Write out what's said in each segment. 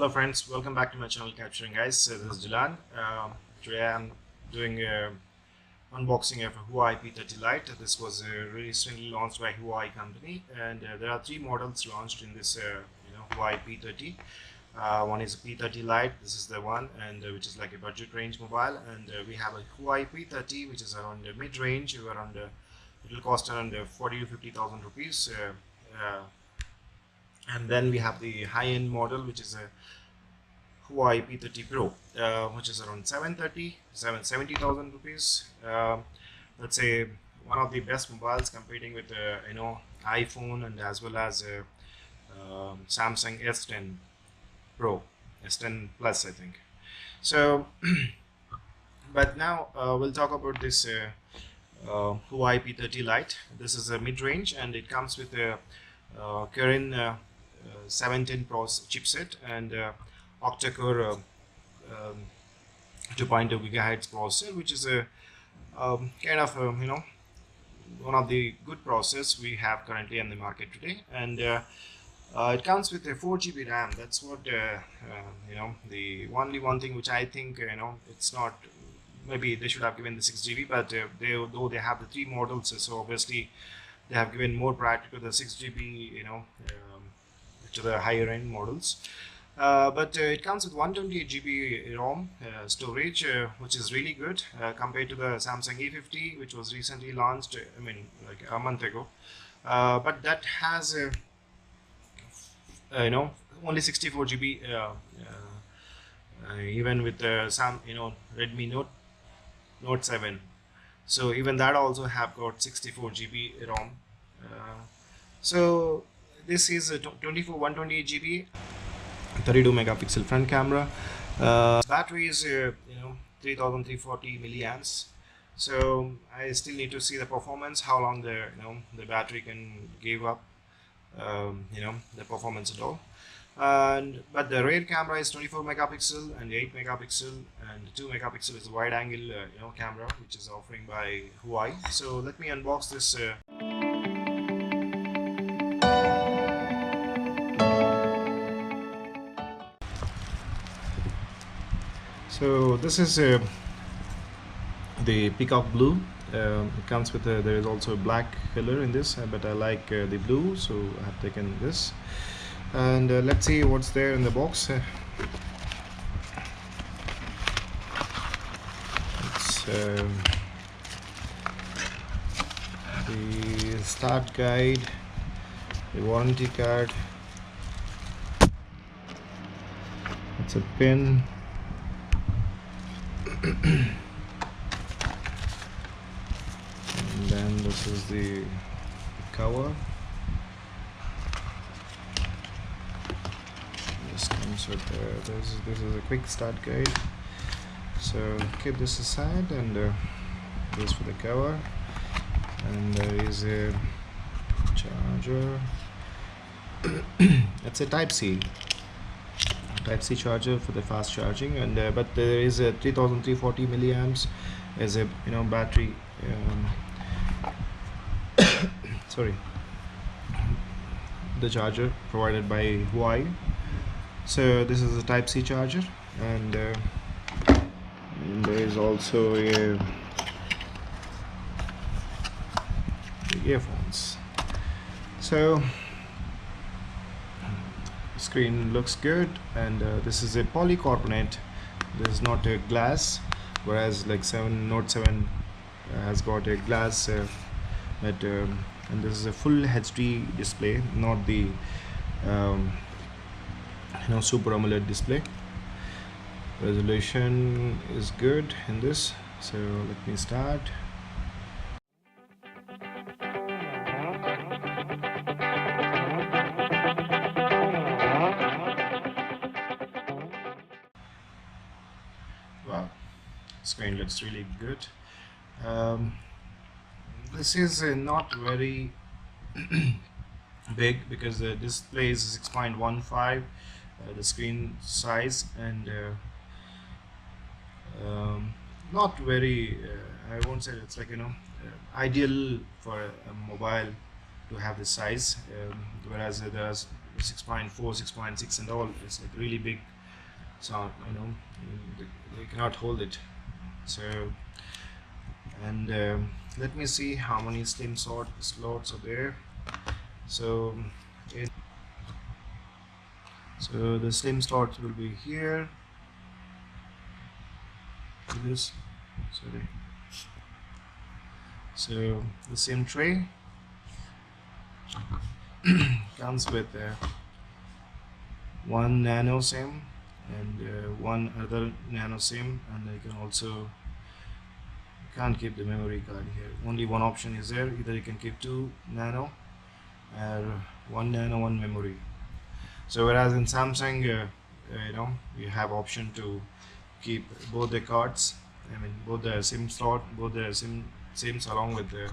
Hello friends, welcome back to my channel Capturing Guys. This is Dylan. Today I'm doing unboxing of a Huawei P30 Lite. This was recently launched by Huawei company, and there are three models launched in this Huawei P30. One is a P30 Lite, this is the one, and which is like a budget range mobile, and we have a Huawei P30 which is around the mid range. Around it will cost around 40 to 50,000 rupees. And then we have the high-end model, which is a Huawei P30 Pro, which is around 770,000 rupees. Let's say one of the best mobiles, competing with iPhone and as well as Samsung S10 Pro, S10 Plus, I think. So, but now we'll talk about this Huawei P30 Lite. This is a mid-range, and it comes with a Kirin 710 Pro chipset and octa-core 2.2 gigahertz processor, which is a kind of one of the good processors we have currently in the market today. And it comes with a 4 GB RAM. That's what the only one thing which I think it's not. Maybe they should have given the 6 GB, but though they have the three models, so obviously they have given more priority to the 6 GB, to the higher end models. But it comes with 128 GB ROM storage, which is really good compared to the Samsung E50, which was recently launched, like a month ago. But that has only 64 GB, even with Redmi Note 7. So even that also have got 64 GB ROM. So this is a 128 GB, 32 megapixel front camera. Battery is 3340 milliamps. So I still need to see the performance, how long the battery can give up the performance at all. But the rear camera is 24 megapixel and 8 megapixel, and 2 megapixel is a wide angle camera, which is offering by Huawei. So let me unbox this. So this is the peacock blue. It comes with there is also a black color in this, but I like the blue, so I have taken this. And let's see what's there in the box. It's the start guide, the warranty card, it's a pin, and then this is the cover. This comes with this is a quick start guide, so keep this aside, and this for the cover. And there is a charger. It's a Type-C charger for the fast charging, and but there is a 3340 milliamps as a battery. Sorry, the charger provided by Huawei. So this is a Type-C charger, and there is also the earphones. So screen looks good, and this is a polycarbonate. This is not a glass, whereas like Note 7 has got a glass, and this is a full HD display, not the Super AMOLED display. Resolution is good in this, so let me start. Wow, screen looks really good. This is not very big, because the display is 6.15, the screen size, and not very I won't say it's like ideal for a mobile to have this size, whereas there's 6.4, 6.6 and all. It's like really big, so they cannot hold it. So, and let me see how many SIM slots are there. So the SIM slot will be here. This, sorry. So the SIM tray comes with one nano SIM and one other nano SIM, and you can also can't keep the memory card here. Only one option is there: either you can keep 2 nano or 1 nano, 1 memory. So whereas in Samsung, you have option to keep both the cards. I mean, both the SIM slot, both the SIMs along with the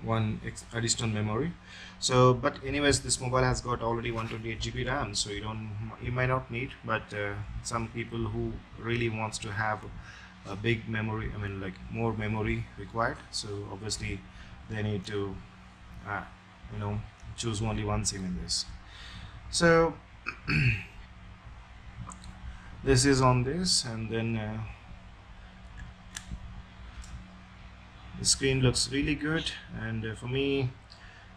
one additional memory. So, but anyways, this mobile has got already 128 GB RAM, so you might not need. But some people who really wants to have a big memory, I mean, like more memory required, so obviously they need to choose only one SIM in this. So this is on this, and then the screen looks really good, and for me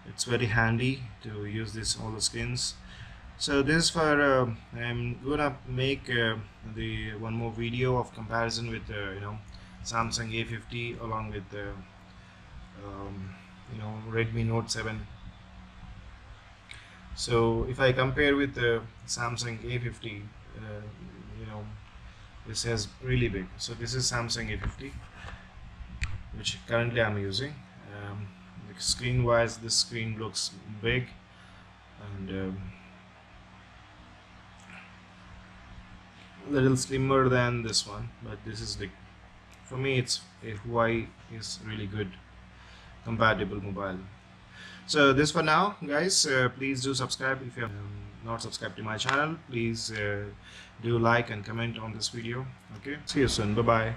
it's very handy to use all the screens. So this for I'm gonna make the one more video of comparison with Samsung A50 along with the Redmi Note 7. So if I compare with the Samsung A50, this is really big. So this is Samsung A50, which currently I'm using. Screen wise, this screen looks big, and a little slimmer than this one, but this is like, for me, it's a Huawei is really good compatible mobile. So this for now, guys. Please do subscribe if you have not subscribed to my channel. Please do like and comment on this video. Okay, see you soon. Bye bye.